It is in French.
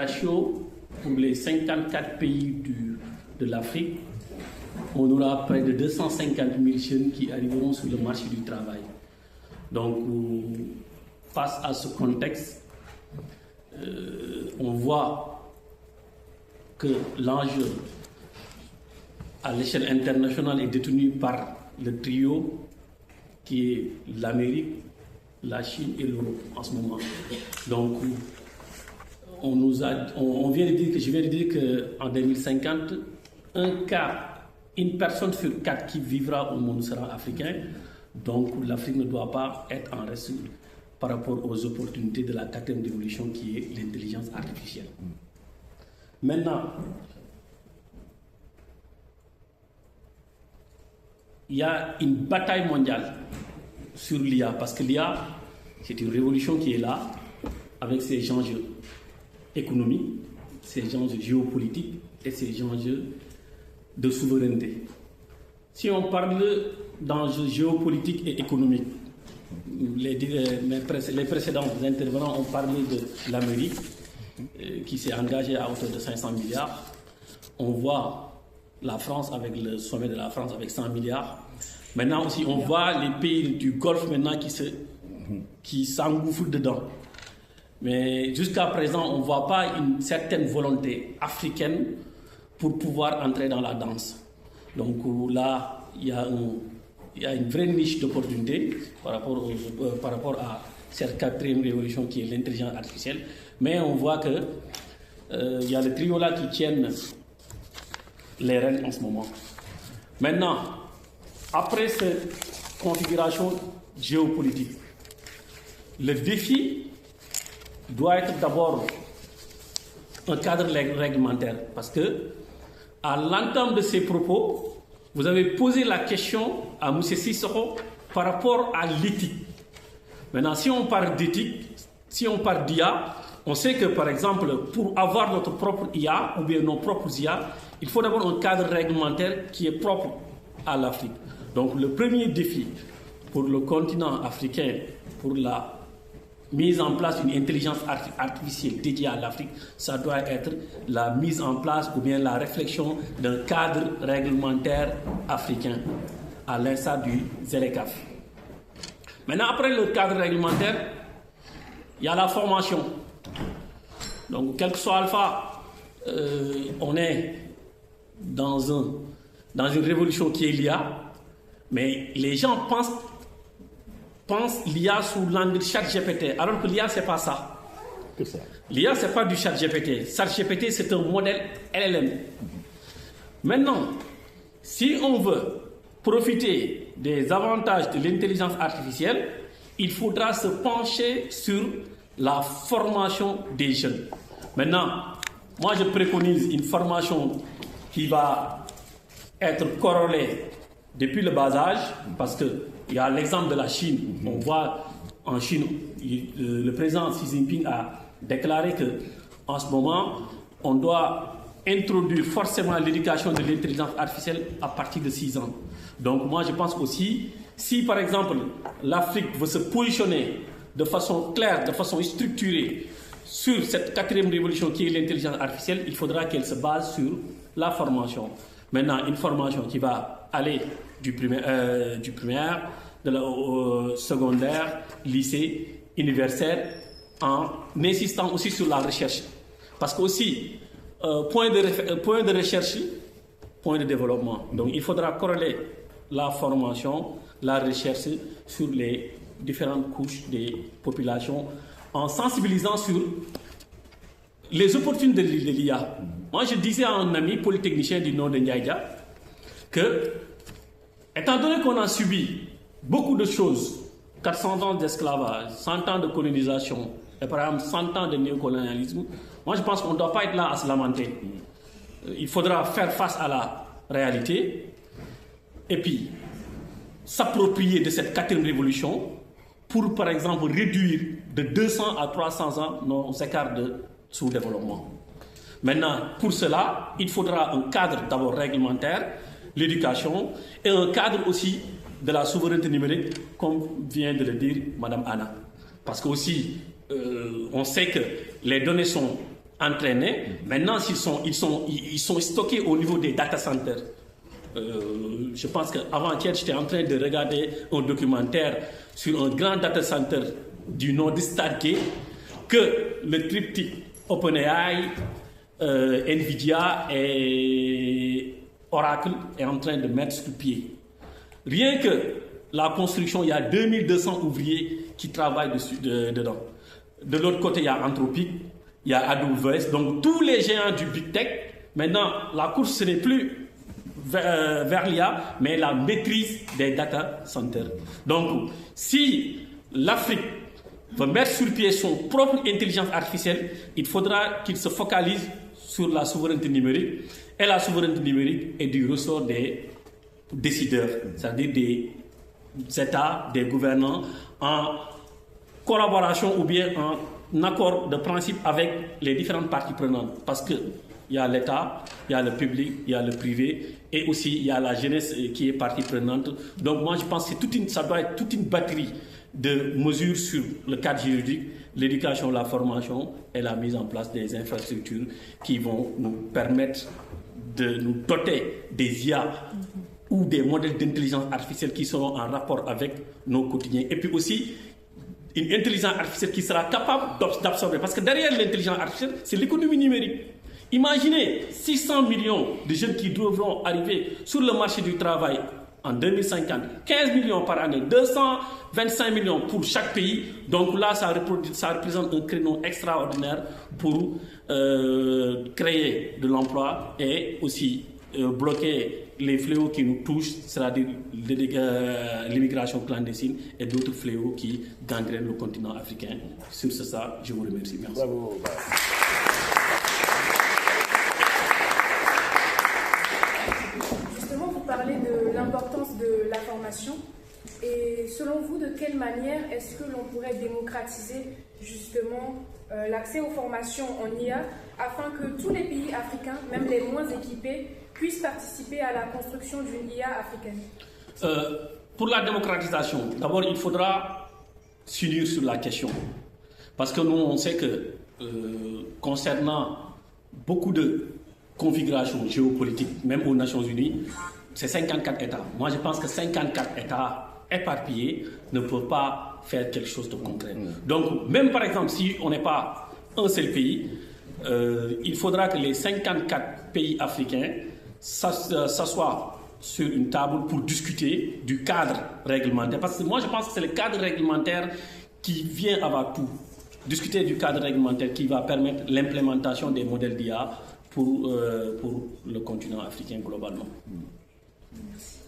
ratio pour les 54 pays de l'Afrique, on aura près de 250 000 jeunes qui arriveront sur le marché du travail. Donc, face à ce contexte, on voit que l'enjeu à l'échelle internationale est détenu par le trio qui est l'Amérique, la Chine et l'Europe en ce moment. Donc, je viens de dire qu'en 2050, une personne sur 4 qui vivra au monde sera africain. Donc l'Afrique ne doit pas être en reste par rapport aux opportunités de la 4e révolution qui est l'intelligence artificielle. Maintenant, il y a une bataille mondiale sur l'IA parce que l'IA, c'est une révolution qui est là avec ses enjeux économiques, ses enjeux géopolitiques et ses enjeux de souveraineté. Si on parle d'enjeux géopolitiques et économiques, les précédents intervenants ont parlé de l'Amérique qui s'est engagée à hauteur de 500 milliards. On voit la France avec le sommet de la France avec 100 milliards. Maintenant aussi, on voit les pays du Golfe maintenant qui s'engouffrent dedans. Mais jusqu'à présent, on ne voit pas une certaine volonté africaine pour pouvoir entrer dans la danse. Donc là, il y a une vraie niche d'opportunités par rapport à cette 4e révolution qui est l'intelligence artificielle. Mais on voit que il y a le trio là qui tiennent les rênes en ce moment. Maintenant, après cette configuration géopolitique, le défi doit être d'abord un cadre réglementaire parce que à l'entame de ces propos, vous avez posé la question à M. Sissoko par rapport à l'éthique. Maintenant, si on parle d'éthique, si on parle d'IA, on sait que, par exemple, pour avoir notre propre IA ou bien nos propres IA, il faut d'abord un cadre réglementaire qui est propre à l'Afrique. Donc, le premier défi pour le continent africain, pour la mise en place d'une intelligence artificielle dédiée à l'Afrique, ça doit être la mise en place ou bien la réflexion d'un cadre réglementaire africain, à l'instar du ZLECAf. Maintenant, après le cadre réglementaire, il y a la formation. Donc, quel que soit Alpha, on est dans une révolution qui est l'IA, mais les gens pensent l'IA sous l'angle de ChatGPT, alors que l'IA, ce n'est pas ça. L'IA, ce n'est pas du ChatGPT. ChatGPT, c'est un modèle LLM. Maintenant, si on veut profiter des avantages de l'intelligence artificielle, il faudra se pencher sur la formation des jeunes. Maintenant, moi, je préconise une formation qui va être corrélée depuis le bas âge, parce qu'il y a l'exemple de la Chine. On voit en Chine, le président Xi Jinping a déclaré qu'en ce moment, on doit introduire forcément l'éducation de l'intelligence artificielle à partir de 6 ans. Donc moi, je pense aussi, si par exemple l'Afrique veut se positionner de façon claire, de façon structurée sur cette 4e révolution qui est l'intelligence artificielle, il faudra qu'elle se base sur la formation. Maintenant, une formation qui va aller du primaire, au secondaire, lycée, universitaire, en insistant aussi sur la recherche. Parce que aussi, point de recherche, point de développement. Donc il faudra corréler la formation, la recherche sur les différentes couches des populations en sensibilisant sur les opportunités de l'IA. Moi, je disais à un ami polytechnicien du nom de Ndiaïdia que, étant donné qu'on a subi beaucoup de choses, 400 ans d'esclavage, 100 ans de colonisation, et par exemple 100 ans de néocolonialisme, moi je pense qu'on ne doit pas être là à se lamenter. Il faudra faire face à la réalité et puis s'approprier de cette 4e révolution pour, par exemple, réduire de 200 à 300 ans nos écarts de sous-développement. Maintenant, pour cela, il faudra un cadre d'abord réglementaire, l'éducation, et un cadre aussi de la souveraineté numérique, comme vient de le dire Mme Anna. Parce que aussi, on sait que les données sont entraînés. Maintenant, ils sont stockés au niveau des data centers. Je pense qu'avant-hier, j'étais en train de regarder un documentaire sur un grand data center du nom de Stargate que le triptyque OpenAI, Nvidia et Oracle est en train de mettre sur pied. Rien que la construction, il y a 2200 ouvriers qui travaillent dedans. De l'autre côté, il y a Anthropic, il y a AWS, donc tous les géants du Big Tech. Maintenant, la course, ce n'est plus vers l'IA, mais la maîtrise des data centers. Donc, si l'Afrique veut mettre sur pied son propre intelligence artificielle, il faudra qu'il se focalise sur la souveraineté numérique. Et la souveraineté numérique est du ressort des décideurs, c'est-à-dire des États, des gouvernants, en collaboration ou bien en accord de principe avec les différentes parties prenantes. Parce qu'il y a l'État, il y a le public, il y a le privé, et aussi il y a la jeunesse qui est partie prenante. Donc moi je pense que ça doit être toute une batterie de mesures sur le cadre juridique, l'éducation, la formation et la mise en place des infrastructures qui vont nous permettre de nous doter des IA ou des modèles d'intelligence artificielle qui seront en rapport avec nos quotidiens. Et puis aussi, une intelligence artificielle qui sera capable d'absorber. Parce que derrière l'intelligence artificielle, c'est l'économie numérique. Imaginez 600 millions de jeunes qui devront arriver sur le marché du travail en 2050, 15 millions par année, 225 millions pour chaque pays. Donc là, ça représente un créneau extraordinaire pour créer de l'emploi et aussi bloquer les fléaux qui nous touchent, c'est-à-dire l'immigration clandestine et d'autres fléaux qui gangrènent le continent africain. Sur ça, je vous remercie. Merci. Bravo. Justement, vous parlez de l'importance de la formation. Et selon vous, de quelle manière est-ce que l'on pourrait démocratiser justement l'accès aux formations en IA afin que tous les pays africains, même les moins équipés, puissent participer à la construction d'une IA africaine? Pour la démocratisation, d'abord il faudra s'unir sur la question. Parce que nous, on sait que concernant beaucoup de configurations géopolitiques, même aux Nations Unies, c'est 54 États. Moi, je pense que 54 États éparpillés ne peuvent pas faire quelque chose de concret. Donc, même par exemple, si on n'est pas un seul pays, il faudra que les 54 pays africains s'assoient sur une table pour discuter du cadre réglementaire. Parce que moi, je pense que c'est le cadre réglementaire qui vient avant tout. Discuter du cadre réglementaire qui va permettre l'implémentation des modèles d'IA pour le continent africain globalement. Merci.